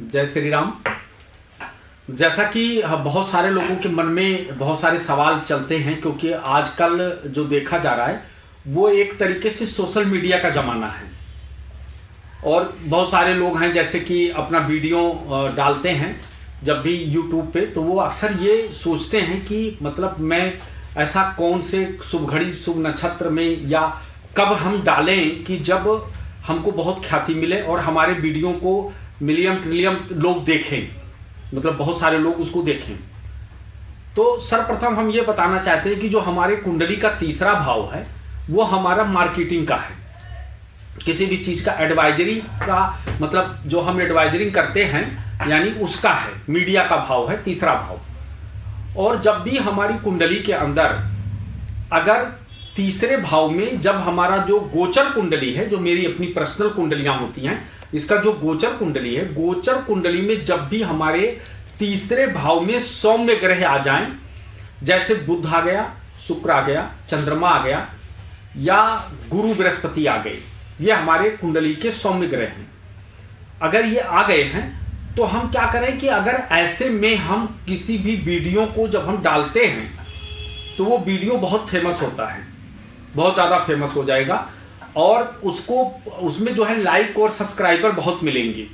जय श्री राम। जैसा कि बहुत सारे लोगों के मन में बहुत सारे सवाल चलते हैं, क्योंकि आजकल जो देखा जा रहा है वो एक तरीके से सोशल मीडिया का ज़माना है और बहुत सारे लोग हैं जैसे कि अपना वीडियो डालते हैं जब भी यूट्यूब पे, तो वो अक्सर ये सोचते हैं कि मतलब मैं ऐसा कौन से शुभ घड़ी शुभ नक्षत्र में या कब हम डालें कि जब हमको बहुत ख्याति मिले और हमारे वीडियो को मिलियन ट्रिलियन लोग देखें, मतलब बहुत सारे लोग उसको देखें। तो सर्वप्रथम हम ये बताना चाहते हैं कि जो हमारे कुंडली का तीसरा भाव है वो हमारा मार्केटिंग का है, किसी भी चीज़ का एडवाइजरी का, मतलब जो हम एडवाइजरिंग करते हैं यानी उसका है, मीडिया का भाव है तीसरा भाव। और जब भी हमारी कुंडली के अंदर अगर तीसरे भाव में जब हमारा जो गोचर कुंडली है, जो मेरी अपनी पर्सनल कुंडलियां होती हैं, इसका जो गोचर कुंडली है, गोचर कुंडली में जब भी हमारे तीसरे भाव में सौम्य ग्रह आ जाएं, जैसे बुध आ गया, शुक्र आ गया, चंद्रमा आ गया या गुरु बृहस्पति आ गए, ये हमारे कुंडली के सौम्य ग्रह हैं। अगर ये आ गए हैं तो हम क्या करें कि अगर ऐसे में हम किसी भी वीडियो को जब हम डालते हैं तो वो वीडियो बहुत फेमस होता है, बहुत ज़्यादा फेमस हो जाएगा और उसमें जो है लाइक और सब्सक्राइबर बहुत मिलेंगे।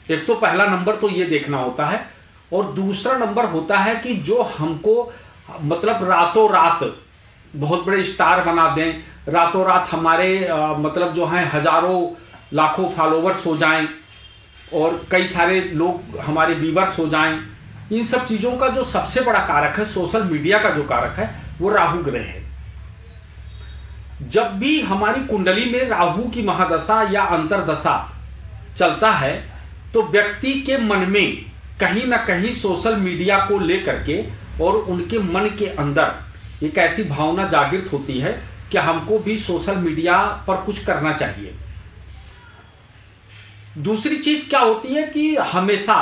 एक तो पहला नंबर तो ये देखना होता है और दूसरा नंबर होता है कि जो हमको मतलब रातों रात बहुत बड़े स्टार बना दें, रातों रात हमारे मतलब जो हैं हजारों लाखों फॉलोवर्स हो जाएं और कई सारे लोग हमारे व्यूअर्स हो जाएं। इन सब चीज़ों का जो सबसे बड़ा कारक है, सोशल मीडिया का जो कारक है, वो राहु ग्रह है। जब भी हमारी कुंडली में राहु की महादशा या अंतरदशा चलता है तो व्यक्ति के मन में कहीं ना कहीं सोशल मीडिया को लेकर के और उनके मन के अंदर एक ऐसी भावना जागृत होती है कि हमको भी सोशल मीडिया पर कुछ करना चाहिए। दूसरी चीज क्या होती है कि हमेशा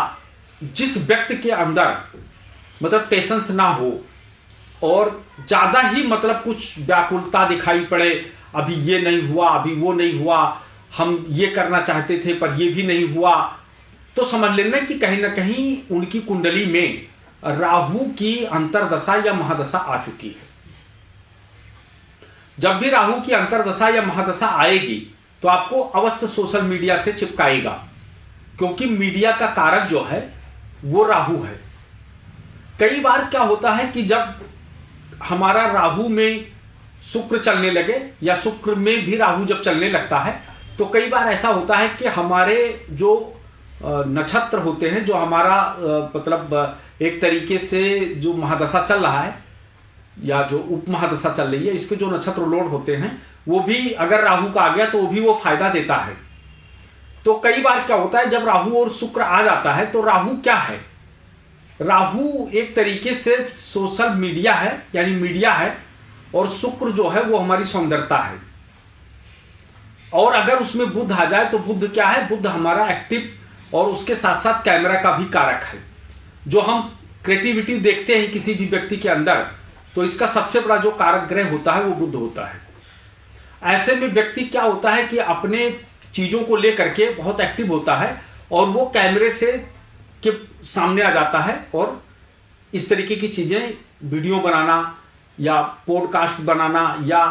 जिस व्यक्ति के अंदर मतलब पेशेंस ना हो और ज्यादा ही मतलब कुछ व्याकुलता दिखाई पड़े, अभी ये नहीं हुआ, अभी वो नहीं हुआ, हम ये करना चाहते थे पर ये भी नहीं हुआ, तो समझ लेना कि कहीं ना कहीं उनकी कुंडली में राहु की अंतरदशा या महादशा आ चुकी है। जब भी राहु की अंतरदशा या महादशा आएगी तो आपको अवश्य सोशल मीडिया से चिपकाएगा, क्योंकि मीडिया का कारक जो है वो राहु है। कई बार क्या होता है कि जब हमारा राहु में शुक्र चलने लगे या शुक्र में भी राहु जब चलने लगता है तो कई बार ऐसा होता है कि हमारे जो नक्षत्र होते हैं, जो हमारा मतलब एक तरीके से जो महादशा चल रहा है या जो उप महादशा चल रही है, इसके जो नक्षत्र लोड होते हैं वो भी अगर राहु का आ गया तो भी वो फायदा देता है। तो कई बार क्या होता है जब राहु और शुक्र आ जाता है तो राहु क्या है, राहु एक तरीके से सोशल मीडिया है यानी मीडिया है और शुक्र जो है वो हमारी सौंदर्यता है। और अगर उसमें बुध आ जाए तो बुध क्या है, बुध हमारा एक्टिव और उसके साथ साथ कैमरा का भी कारक है। जो हम क्रिएटिविटी देखते हैं किसी भी व्यक्ति के अंदर, तो इसका सबसे बड़ा जो कारक ग्रह होता है वो बुध होता है। ऐसे में व्यक्ति क्या होता है कि अपने चीजों को लेकर के बहुत एक्टिव होता है और वो कैमरे से के सामने आ जाता है और इस तरीके की चीजें, वीडियो बनाना या पॉडकास्ट बनाना या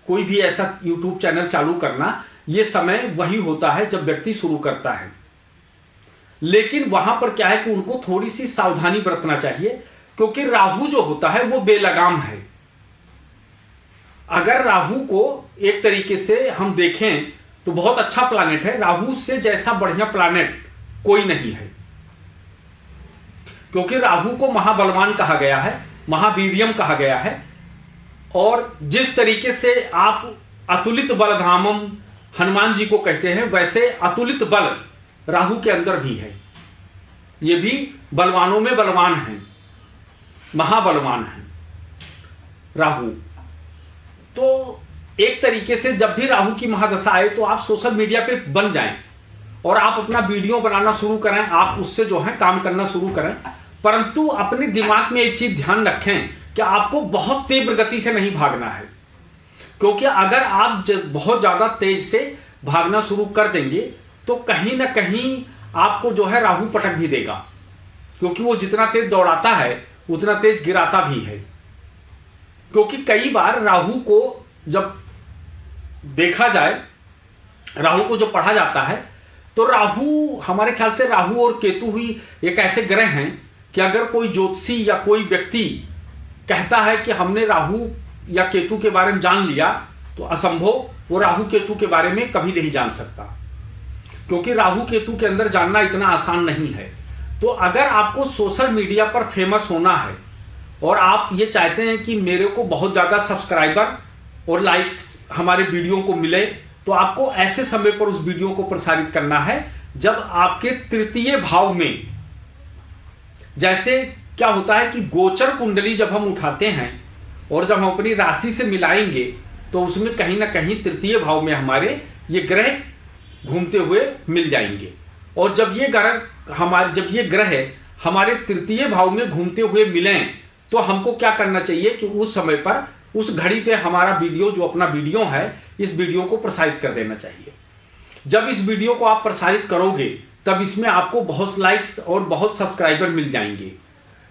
कोई भी ऐसा यूट्यूब चैनल चालू करना, ये समय वही होता है जब व्यक्ति शुरू करता है। लेकिन वहां पर क्या है कि उनको थोड़ी सी सावधानी बरतना चाहिए, क्योंकि राहु जो होता है वो बेलगाम है। अगर राहु को एक तरीके से हम देखें तो बहुत अच्छा प्लैनेट है, राहु से जैसा बढ़िया प्लैनेट कोई नहीं है, क्योंकि राहु को महाबलवान कहा गया है, महावीर्यम कहा गया है। और जिस तरीके से आप अतुलित बलधामम हनुमान जी को कहते हैं, वैसे अतुलित बल राहु के अंदर भी है। ये भी बलवानों में बलवान है, महाबलवान है राहु। तो एक तरीके से जब भी राहु की महादशा आए तो आप सोशल मीडिया पे बन जाएं और आप अपना वीडियो बनाना शुरू करें, आप उससे जो है काम करना शुरू करें। परंतु अपने दिमाग में एक चीज ध्यान रखें कि आपको बहुत तीव्र गति से नहीं भागना है, क्योंकि अगर आप बहुत ज्यादा तेज से भागना शुरू कर देंगे तो कहीं ना कहीं आपको जो है राहु पटक भी देगा, क्योंकि वो जितना तेज दौड़ाता है उतना तेज गिराता भी है। क्योंकि कई बार राहु को जब देखा जाए, राहु को जो पढ़ा जाता है, तो राहु, हमारे ख्याल से राहु और केतु ही एक ऐसे ग्रह हैं कि अगर कोई ज्योतिषी या कोई व्यक्ति कहता है कि हमने राहु या केतु के बारे में जान लिया, तो असंभव वो राहु केतु के बारे में कभी नहीं जान सकता, क्योंकि राहु केतु के अंदर जानना इतना आसान नहीं है। तो अगर आपको सोशल मीडिया पर फेमस होना है और आप ये चाहते हैं कि मेरे को बहुत ज़्यादा सब्सक्राइबर और लाइक्स हमारे वीडियो को मिले, तो आपको ऐसे समय पर उस वीडियो को प्रसारित करना है जब आपके तृतीय भाव में, जैसे क्या होता है कि गोचर कुंडली जब हम उठाते हैं और जब हम अपनी राशि से मिलाएंगे, तो उसमें कहीं ना कहीं तृतीय भाव में हमारे ये ग्रह घूमते हुए मिल जाएंगे। और जब ये ग्रह हमारे तृतीय भाव में घूमते हुए मिलें, तो हमको क्या करना चाहिए कि उस समय पर, उस घड़ी पे हमारा वीडियो, जो अपना वीडियो है, इस वीडियो को प्रसारित कर देना चाहिए। जब इस वीडियो को आप प्रसारित करोगे, तब इसमें आपको बहुत लाइक्स और बहुत सब्सक्राइबर मिल जाएंगे।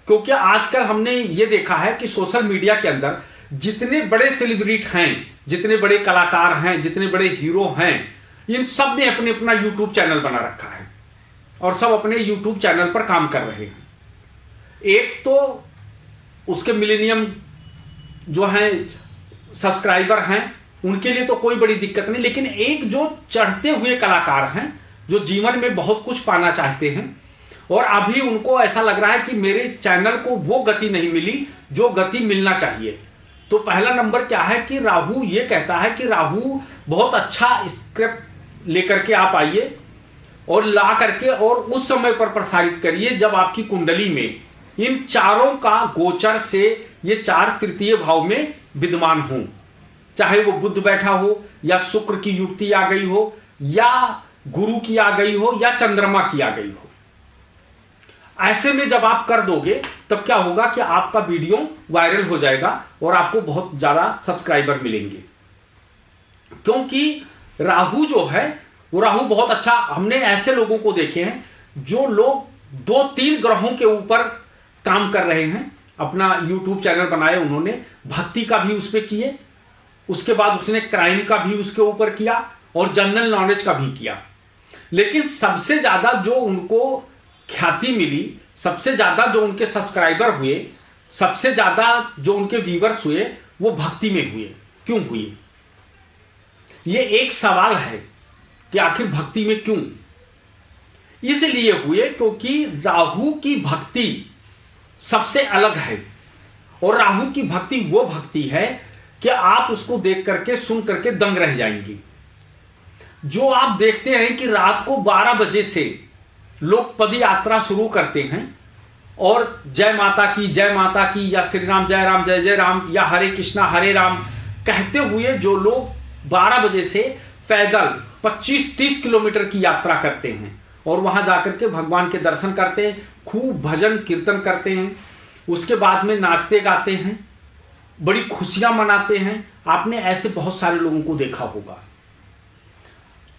क्योंकि आजकल हमने ये देखा है कि सोशल मीडिया के अंदर जितने बड़े सेलिब्रिटी हैं, जितने बड़े कलाकार हैं, जितने बड़े हीरो हैं, इन सब ने अपने अपना यूट्यूब चैनल बना रखा है और सब अपने यूट्यूब चैनल पर काम कर रहे हैं। एक तो उसके मिलेनियम जो हैं सब्सक्राइबर हैं, उनके लिए तो कोई बड़ी दिक्कत नहीं, लेकिन एक जो चढ़ते हुए कलाकार हैं, जो जीवन में बहुत कुछ पाना चाहते हैं और अभी उनको ऐसा लग रहा है कि मेरे चैनल को वो गति नहीं मिली जो गति मिलना चाहिए। तो पहला नंबर क्या है कि राहु ये कहता है कि राहु बहुत अच्छा स्क्रिप्ट लेकर के आप आइए और ला करके और उस समय पर प्रसारित करिए जब आपकी कुंडली में इन चारों का गोचर से ये चार तृतीय भाव में विद्यमान हो, चाहे वो बुध बैठा हो या शुक्र की युक्ति आ गई हो या गुरु की आ गई हो या चंद्रमा की आ गई हो। ऐसे में जब आप कर दोगे, तब क्या होगा कि आपका वीडियो वायरल हो जाएगा और आपको बहुत ज्यादा सब्सक्राइबर मिलेंगे। क्योंकि राहु जो है वो राहु बहुत अच्छा, हमने ऐसे लोगों को देखे हैं जो लोग 2-3 ग्रहों के ऊपर काम कर रहे हैं, अपना YouTube चैनल बनाए उन्होंने, भक्ति का भी उस पर किए, उसके बाद उसने क्राइम का भी उसके ऊपर किया और जनरल नॉलेज का भी किया। लेकिन सबसे ज्यादा जो उनको ख्याति मिली, सबसे ज्यादा जो उनके सब्सक्राइबर हुए, सबसे ज्यादा जो उनके व्यूअर्स हुए, वो भक्ति में हुए। क्यों हुए? ये एक सवाल है कि आखिर भक्ति में क्यों? इसलिए हुए क्योंकि राहु की भक्ति सबसे अलग है और राहु की भक्ति वो भक्ति है कि आप उसको देख करके, सुन करके दंग रह जाएंगी। जो आप देखते हैं कि रात को 12 बजे से लोग पद यात्रा शुरू करते हैं और जय माता की या श्री राम जय जय राम या हरे कृष्णा हरे राम कहते हुए जो लोग 12 बजे से पैदल 25-30 किलोमीटर की यात्रा करते हैं और वहां जाकर के भगवान के दर्शन करते हैं, खूब भजन कीर्तन करते हैं, उसके बाद में नाचते गाते हैं, बड़ी खुशियां मनाते हैं। आपने ऐसे बहुत सारे लोगों को देखा होगा।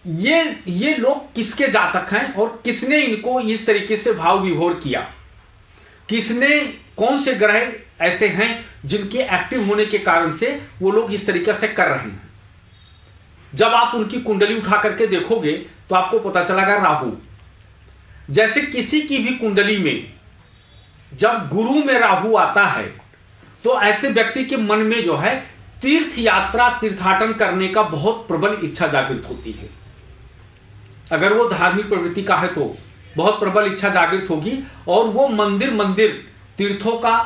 ये लोग किसके जातक हैं और किसने इनको इस तरीके से भाव विभोर किया? किसने, कौन से ग्रह ऐसे हैं जिनके एक्टिव होने के कारण से वो लोग इस तरीके से कर रहे हैं? जब आप उनकी कुंडली उठा करके देखोगे तो आपको पता चलेगा राहु, जैसे किसी की भी कुंडली में जब गुरु में राहु आता है तो ऐसे व्यक्ति के मन में जो है तीर्थ यात्रा, तीर्थाटन करने का बहुत प्रबल इच्छा जागृत होती है। अगर वो धार्मिक प्रवृत्ति का है तो बहुत प्रबल इच्छा जागृत होगी और वो मंदिर तीर्थों का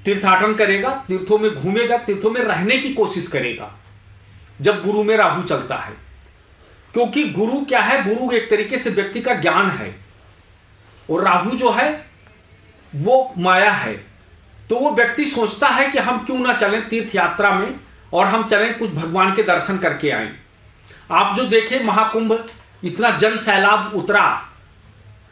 तीर्थाटन करेगा, तीर्थों में घूमेगा, तीर्थों में रहने की कोशिश करेगा जब गुरु में राहु चलता है। क्योंकि गुरु क्या है? गुरु एक तरीके से व्यक्ति का ज्ञान है और राहु जो है वो माया है। तो वो व्यक्ति सोचता है कि हम क्यों ना चलें तीर्थ यात्रा में और हम चलें कुछ भगवान के दर्शन करके आएं। आप जो देखें महाकुंभ, इतना जन सैलाब उतरा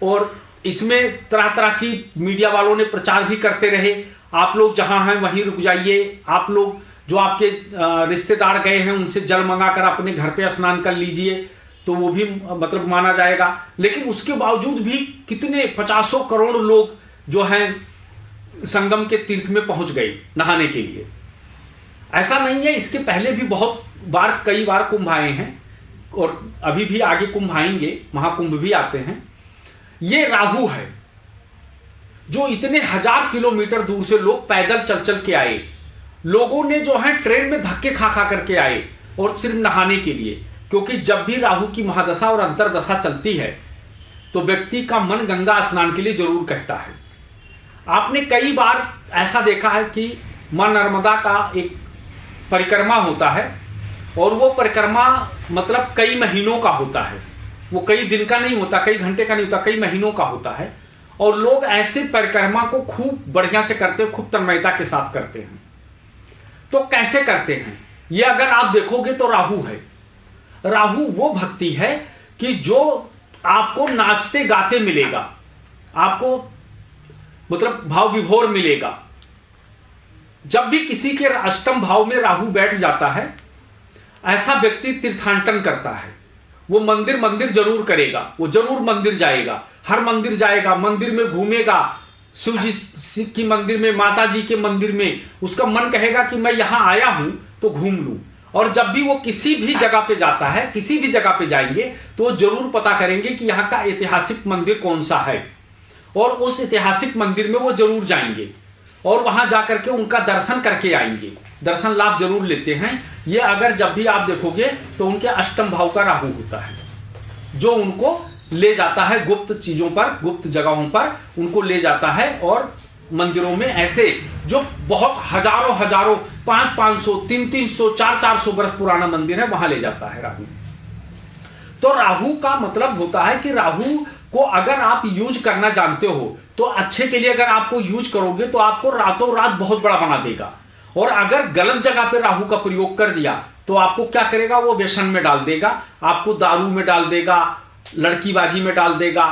और इसमें तरह तरह की मीडिया वालों ने प्रचार भी करते रहे, आप लोग जहां हैं वहीं रुक जाइए, आप लोग जो आपके रिश्तेदार गए हैं उनसे जल मंगा कर अपने घर पे स्नान कर लीजिए। तो वो भी मतलब माना जाएगा। लेकिन उसके बावजूद भी कितने 50 करोड़ लोग जो हैं संगम के तीर्थ में पहुंच गए नहाने के लिए। ऐसा नहीं है, इसके पहले भी बहुत बार, कई बार कुंभ आए हैं और अभी भी आगे कुंभ आएंगे, महाकुंभ भी आते हैं। ये राहु है जो इतने 1000 किलोमीटर दूर से लोग पैदल चल चल के आए, लोगों ने जो है ट्रेन में धक्के खा खा करके आए और सिर्फ नहाने के लिए। क्योंकि जब भी राहु की महादशा और अंतरदशा चलती है तो व्यक्ति का मन गंगा स्नान के लिए जरूर कहता है। आपने कई बार ऐसा देखा है कि मां नर्मदा का एक परिक्रमा होता है और वो परिक्रमा मतलब कई महीनों का होता है, वो कई दिन का नहीं होता, कई घंटे का नहीं होता, कई महीनों का होता है। और लोग ऐसे परिक्रमा को खूब बढ़िया से करते हैं, खूब तन्मयता के साथ करते हैं। तो कैसे करते हैं ये अगर आप देखोगे तो राहु है। राहु वो भक्ति है कि जो आपको नाचते गाते मिलेगा, आपको मतलब भाव विभोर मिलेगा। जब भी किसी के अष्टम भाव में राहु बैठ जाता है, ऐसा व्यक्ति तीर्थाटन करता है। वो मंदिर मंदिर जरूर करेगा, वो जरूर मंदिर जाएगा, हर मंदिर जाएगा, मंदिर में घूमेगा, शिव जी की मंदिर में, माता जी के मंदिर में। उसका मन कहेगा कि मैं यहां आया हूं तो घूम लूं। और जब भी वो किसी भी जगह पे जाता है, किसी भी जगह पे जाएंगे तो वो जरूर पता करेंगे कि यहाँ का ऐतिहासिक मंदिर कौन सा है, और उस ऐतिहासिक मंदिर में वो जरूर जाएंगे और वहां जाकर के उनका दर्शन करके आएंगे, दर्शन लाभ जरूर लेते हैं। ये अगर जब भी आप देखोगे तो उनके अष्टम भाव का राहु होता है जो उनको ले जाता है गुप्त चीजों पर, गुप्त जगहों पर उनको ले जाता है। और मंदिरों में ऐसे जो बहुत हजारों 500, 300, 400 वर्ष पुराना मंदिर है, वहां ले जाता है राहु। तो राहु का मतलब होता है कि राहु को अगर आप यूज करना जानते हो तो अच्छे के लिए अगर आपको यूज करोगे तो आपको रातों रात बहुत बड़ा बना देगा। और अगर गलत जगह पे राहु का प्रयोग कर दिया तो आपको क्या करेगा, वो व्यसन में डाल देगा, आपको दारू में डाल देगा, लड़कीबाजी में डाल देगा,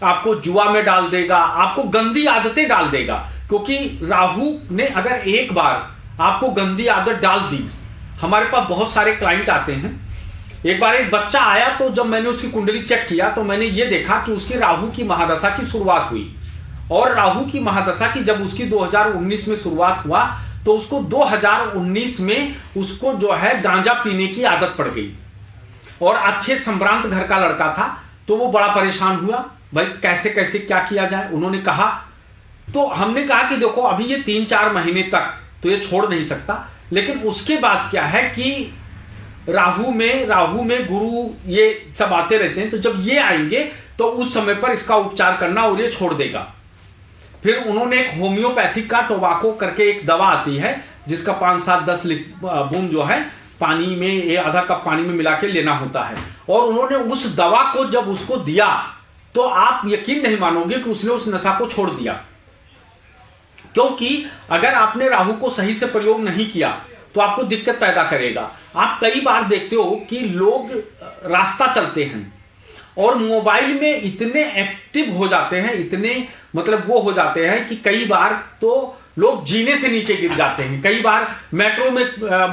आपको जुआ में डाल देगा, आपको गंदी आदतें डाल देगा। क्योंकि राहु ने अगर एक बार आपको गंदी आदत डाल दी, हमारे पास बहुत सारे क्लाइंट आते हैं। एक बार एक बच्चा आया तो जब मैंने उसकी कुंडली चेक किया तो मैंने ये देखा कि उसकी राहु की महादशा की शुरुआत हुई। और राहु की महादशा की जब उसकी 2019 में शुरुआत हुआ तो उसको 2019 में उसको जो है गांजा पीने की आदत पड़ गई। और अच्छे संभ्रांत घर का लड़का था तो वो बड़ा परेशान हुआ, भाई कैसे कैसे क्या किया जाए। उन्होंने कहा, तो हमने कहा कि देखो अभी ये 3-4 महीने तक तो ये छोड़ नहीं सकता, लेकिन उसके बाद क्या है कि राहु में गुरु ये सब आते रहते हैं, तो जब ये आएंगे तो उस समय पर इसका उपचार करना और ये छोड़ देगा। फिर उन्होंने एक होम्योपैथिक का टोबाको करके एक दवा आती है जिसका 5, 7, 10 बूंद जो है पानी में, ये आधा कप पानी में मिला के लेना होता है। और उन्होंने उस दवा को जब उसको दिया तो आप यकीन नहीं मानोगे कि उसने उस नशा को छोड़ दिया। क्योंकि अगर आपने राहु को सही से प्रयोग नहीं किया तो आपको दिक्कत पैदा करेगा। आप कई बार देखते हो कि लोग रास्ता चलते हैं और मोबाइल में इतने एक्टिव हो जाते हैं, इतने मतलब वो हो जाते हैं कि कई बार तो लोग जीने से नीचे गिर जाते हैं। कई बार मेट्रो में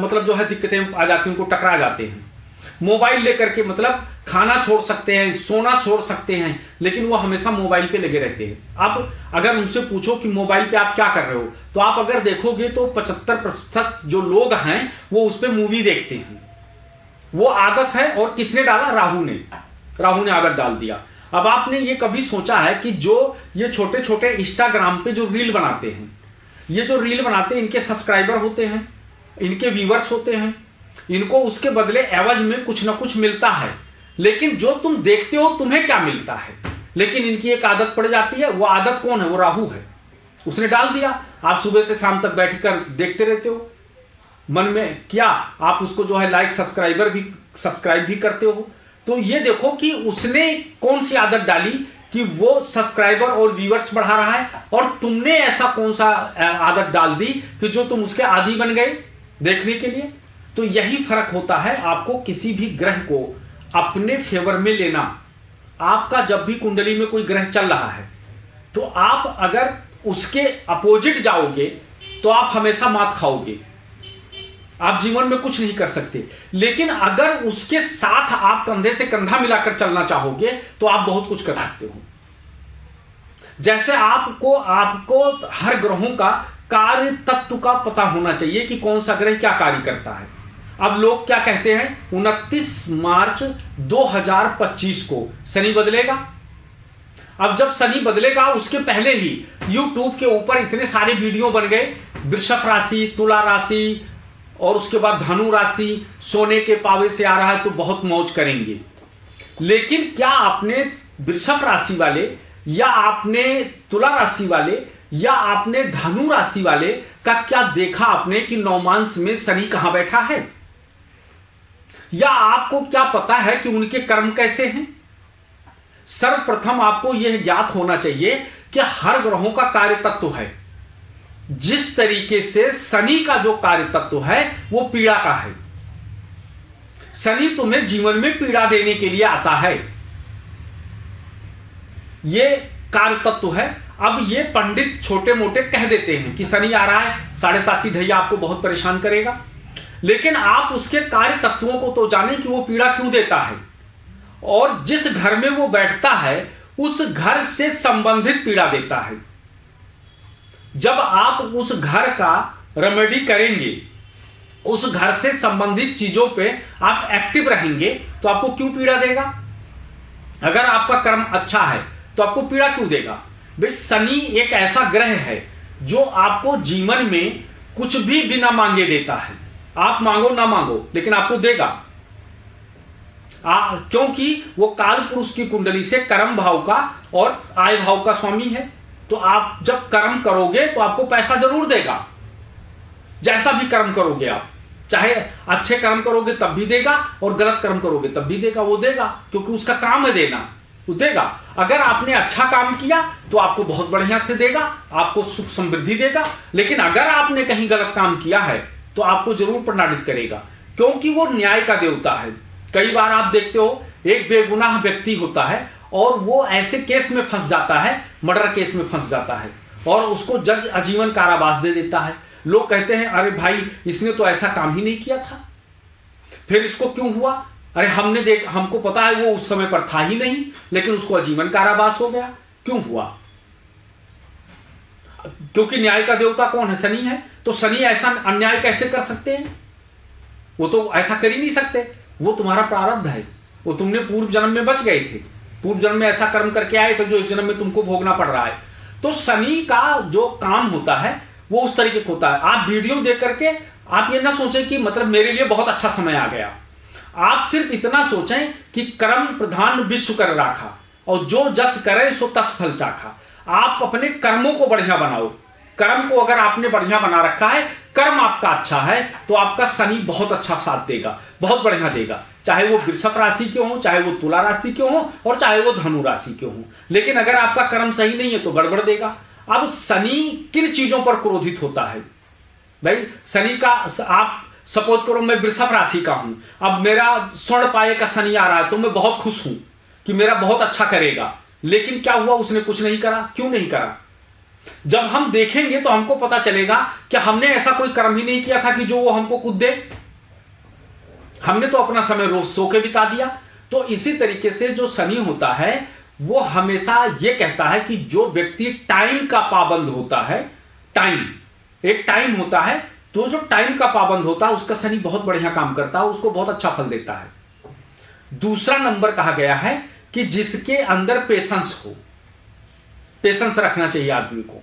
मतलब जो है दिक्कतें आ जाती हैं, उनको टकरा जाते हैं। मोबाइल लेकर के मतलब खाना छोड़ सकते हैं, सोना छोड़ सकते हैं, लेकिन वो हमेशा मोबाइल पे लगे रहते हैं। अब अगर उनसे पूछो कि मोबाइल पे आप क्या कर रहे हो, तो आप अगर देखोगे तो 75% जो लोग हैं वो उस पर मूवी देखते हैं। वो आदत है। और किसने डाला? राहु ने आदत डाल दिया। अब आपने ये कभी सोचा है कि जो ये छोटे छोटे इंस्टाग्राम पे जो रील बनाते हैं, ये जो रील बनाते हैं, इनके सब्सक्राइबर होते हैं, इनके व्यूवर्स होते हैं, इनको उसके बदले एवज में कुछ ना कुछ मिलता है। लेकिन जो तुम देखते हो तुम्हें क्या मिलता है? लेकिन इनकी एक आदत पड़ जाती है। वो आदत कौन है? वो राहु है, उसने डाल दिया। आप सुबह से शाम तक बैठकर देखते रहते हो, मन में क्या आप उसको जो है लाइक सब्सक्राइब भी करते हो। तो ये देखो कि उसने कौन सी आदत डाली कि वो सब्सक्राइबर और व्यूअर्स बढ़ा रहा है, और तुमने ऐसा कौन सा आदत डाल दी कि जो तुम उसके आदी बन गए देखने के लिए। तो यही फर्क होता है आपको किसी भी ग्रह को अपने फेवर में लेना। आपका जब भी कुंडली में कोई ग्रह चल रहा है तो आप अगर उसके अपोजिट जाओगे तो आप हमेशा मात खाओगे। आप जीवन में कुछ नहीं कर सकते। लेकिन अगर उसके साथ आप कंधे से कंधा मिलाकर चलना चाहोगे तो आप बहुत कुछ कर सकते हो। जैसे आपको हर ग्रहों का कार्य तत्व का पता होना चाहिए कि कौन सा ग्रह क्या कार्य करता है। अब लोग क्या कहते हैं, 29 मार्च 2025 को शनि बदलेगा। अब जब शनि बदलेगा उसके पहले ही YouTube के ऊपर इतने सारे वीडियो बन गए, वृषभ राशि, तुला राशि और उसके बाद धनु राशि सोने के पावे से आ रहा है तो बहुत मौज करेंगे। लेकिन क्या आपने वृषभ राशि वाले या आपने तुला राशि वाले या आपने धनु राशि वाले का क्या देखा आपने कि नवमांश में शनि कहां बैठा है? या आपको क्या पता है कि उनके कर्म कैसे हैं? सर्वप्रथम आपको यह ज्ञात होना चाहिए कि हर ग्रहों का कार्य तत्व है। जिस तरीके से शनि का जो कार्य तत्व है वो पीड़ा का है। शनि तुम्हें जीवन में पीड़ा देने के लिए आता है, ये कार्य तत्व है। अब ये पंडित छोटे मोटे कह देते हैं कि शनि आ रहा है, 7.5 ढैया आपको बहुत परेशान करेगा, लेकिन आप उसके कार्य तत्वों को तो जाने कि वो पीड़ा क्यों देता है और जिस घर में वो बैठता है उस घर से संबंधित पीड़ा देता है। जब आप उस घर का रेमेडी करेंगे, उस घर से संबंधित चीजों पे आप एक्टिव रहेंगे तो आपको क्यों पीड़ा देगा? अगर आपका कर्म अच्छा है तो आपको पीड़ा क्यों देगा? भाई शनि एक ऐसा ग्रह है जो आपको जीवन में कुछ भी बिना मांगे देता है। आप मांगो ना मांगो लेकिन आपको देगा, क्योंकि वो काल पुरुष की कुंडली से कर्म भाव का और आय भाव का स्वामी है। तो आप जब कर्म करोगे तो आपको पैसा जरूर देगा। जैसा भी कर्म करोगे आप, चाहे अच्छे कर्म करोगे तब भी देगा और गलत कर्म करोगे तब भी देगा, वो देगा क्योंकि उसका काम है देना, वो देगा। अगर आपने अच्छा काम किया तो आपको बहुत बढ़िया से देगा, आपको सुख समृद्धि देगा। लेकिन अगर आपने कहीं गलत काम किया है तो आपको जरूर प्रताड़ित करेगा, क्योंकि वो न्याय का देवता है। कई बार आप देखते हो एक बेगुनाह व्यक्ति होता है और वो ऐसे केस में फंस जाता है, मर्डर केस में फंस जाता है और उसको जज आजीवन कारावास दे देता है। लोग कहते हैं अरे भाई इसने तो ऐसा काम ही नहीं किया था, फिर इसको क्यों हुआ? अरे हमको पता है वो उस समय पर था ही नहीं, लेकिन उसको आजीवन कारावास हो गया। क्यों हुआ? क्योंकि न्याय का देवता कौन है? शनि है। तो शनि ऐसा अन्याय कैसे कर सकते हैं? वो तो ऐसा कर ही नहीं सकते। वो तुम्हारा प्रारब्ध है, वो तुमने पूर्व जन्म में बच गए थे, पूर्व जन्म में ऐसा कर्म करके आए थे जो इस जन्म में तुमको भोगना पड़ रहा है। तो शनि का जो काम होता है वो उस तरीके का होता है। आप वीडियो देख करके आप ये ना सोचें कि मतलब मेरे लिए बहुत अच्छा समय आ गया। आप सिर्फ इतना सोचें कि कर्म प्रधान विश्व कर राखा और जो जस करे सो तस फल चाखा। आप अपने कर्मों को बढ़िया बनाओ। कर्म को अगर आपने बढ़िया बना रखा है, कर्म आपका अच्छा है, तो आपका शनि बहुत अच्छा साथ देगा, बहुत बढ़िया देगा। चाहे वो वृषभ राशि के हो, चाहे वो तुला राशि के हो और चाहे वो धनु राशि के हो। लेकिन अगर आपका कर्म सही नहीं है तो गड़बड़ देगा। अब शनि किन चीजों पर क्रोधित होता है? भाई शनि का, आप सपोज करो मैं वृषभ राशि का हूं, अब मेरा स्वर्ण पाए का शनि आ रहा है तो मैं बहुत खुश हूं कि मेरा बहुत अच्छा करेगा। लेकिन क्या हुआ? उसने कुछ नहीं करा। क्यों नहीं करा? जब हम देखेंगे तो हमको पता चलेगा कि हमने ऐसा कोई कर्म ही नहीं किया था कि जो वो हमको कुछ दे। हमने तो अपना समय रोज सो के बिता दिया। तो इसी तरीके से जो शनि होता है वो हमेशा ये कहता है कि जो व्यक्ति टाइम का पाबंद होता है, एक टाइम होता है, तो जो टाइम का पाबंद होता है उसका शनि बहुत बढ़िया काम करता है, उसको बहुत अच्छा फल देता है। दूसरा नंबर कहा गया है कि जिसके अंदर पेशेंस हो। पेशेंस रखना चाहिए आदमी को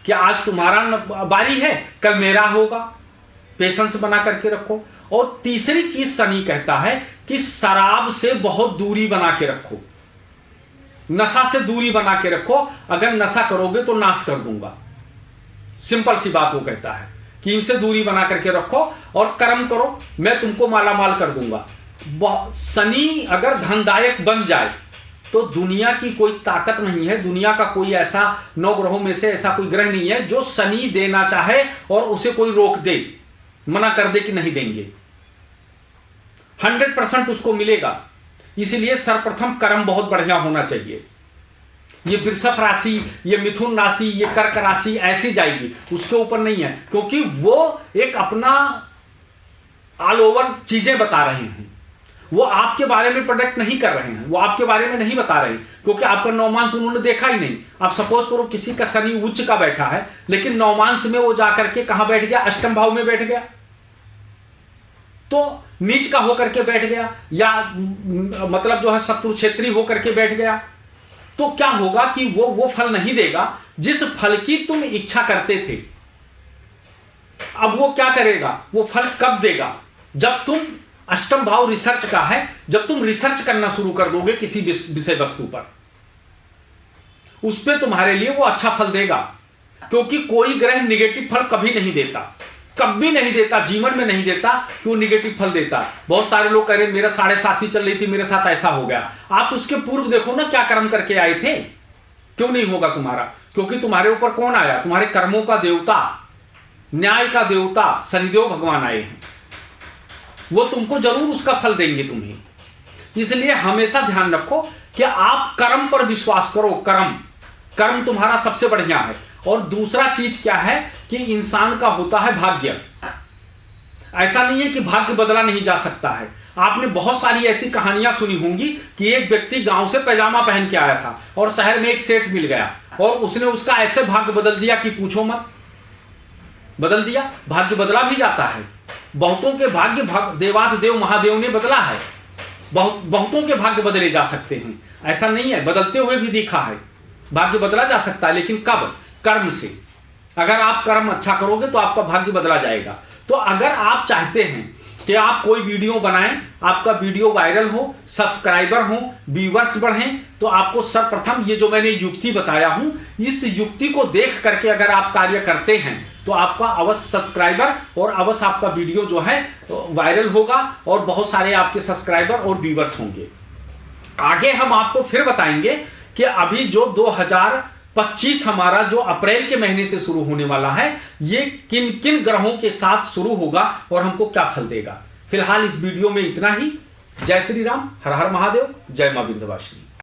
कि आज तुम्हारा बारी है, कल मेरा होगा। पेशेंस बना करके रखो। और तीसरी चीज शनि कहता है कि शराब से बहुत दूरी बना के रखो, नशा से दूरी बना के रखो। अगर नशा करोगे तो नाश कर दूंगा। सिंपल सी बात वो कहता है कि इनसे दूरी बना करके रखो और कर्म करो, मैं तुमको मालामाल कर दूंगा। शनि अगर धनदायक बन जाए तो दुनिया की कोई ताकत नहीं है, दुनिया का कोई ऐसा 9 ग्रहों में से ऐसा कोई ग्रह नहीं है जो शनि देना चाहे और उसे कोई रोक दे, मना कर दे कि नहीं देंगे। 100% उसको मिलेगा। इसलिए सर्वप्रथम कर्म बहुत बढ़िया होना चाहिए। ये वृषभ राशि, ये मिथुन राशि, ये कर्क राशि ऐसी जाएगी, उसके ऊपर नहीं है, क्योंकि वो एक अपना ऑल ओवर चीजें बता रहे हैं। वो आपके बारे में प्रोडक्ट नहीं कर रहे हैं, वो आपके बारे में नहीं बता रहे हैं, क्योंकि आपका नौमांस उन्होंने देखा ही नहीं। आप सपोज करो किसी का शनि उच्च का बैठा है, लेकिन नौमांस में वो जाकर के कहां बैठ गया, अष्टम भाव में बैठ गया, तो नीच का होकर के बैठ गया, या मतलब जो है शत्रु क्षेत्री होकर के बैठ गया, तो क्या होगा कि वो फल नहीं देगा जिस फल की तुम इच्छा करते थे। अब वो क्या करेगा, वो फल कब देगा, जब तुम, अष्टम भाव रिसर्च का है, जब तुम रिसर्च करना शुरू कर दोगे किसी विषय वस्तु पर, उस पर तुम्हारे लिए वो अच्छा फल देगा। क्योंकि कोई ग्रह निगेटिव फल कभी नहीं देता, कभी नहीं देता, जीवन में नहीं देता कि वो निगेटिव फल देता। बहुत सारे लोग कह रहे मेरा 7.5 चल रही थी, मेरे साथ ऐसा हो गया। आप उसके पूर्व देखो ना क्या कर्म करके आए थे, क्यों नहीं होगा तुम्हारा? क्योंकि तुम्हारे ऊपर कौन आया, तुम्हारे कर्मों का देवता, न्याय का देवता शनिदेव भगवान आए हैं। वो तुमको जरूर उसका फल देंगे तुम्हें। इसलिए हमेशा ध्यान रखो कि आप कर्म पर विश्वास करो। कर्म तुम्हारा सबसे बढ़िया है। और दूसरा चीज क्या है कि इंसान का होता है भाग्य। ऐसा नहीं है कि भाग्य बदला नहीं जा सकता है। आपने बहुत सारी ऐसी कहानियां सुनी होंगी कि एक व्यक्ति गांव से पैजामा पहन के आया था और शहर में एक सेठ मिल गया और उसने उसका ऐसे भाग्य बदल दिया कि पूछो मत। बदल दिया, भाग्य बदला भी जाता है। बहुतों के भाग्य देवाधिदेव महादेव ने बदला है। बहुतों के भाग्य बदले जा सकते हैं, ऐसा नहीं है, बदलते हुए भी देखा है। भाग्य बदला जा सकता है, लेकिन कब? कर्म से। अगर आप कर्म अच्छा करोगे तो आपका भाग्य बदला जाएगा। तो अगर आप चाहते हैं कि आप कोई वीडियो बनाएं, आपका वीडियो वायरल हो, सब्सक्राइबर हो, व्यूअर्स बढ़ें, तो आपको सर्वप्रथम ये जो मैंने युक्ति बताया हूं, इस युक्ति को देख करके अगर आप कार्य करते हैं तो आपका अवश्य सब्सक्राइबर और अवश्य आपका वीडियो जो है वायरल होगा और बहुत सारे आपके सब्सक्राइबर और व्यूअर्स होंगे। आगे हम आपको फिर बताएंगे कि अभी जो 2025 हमारा जो अप्रैल के महीने से शुरू होने वाला है, ये किन किन ग्रहों के साथ शुरू होगा और हमको क्या फल देगा। फिलहाल इस वीडियो में इतना ही। जय श्री राम, हर हर महादेव, जय मां विंध्यवासिनी।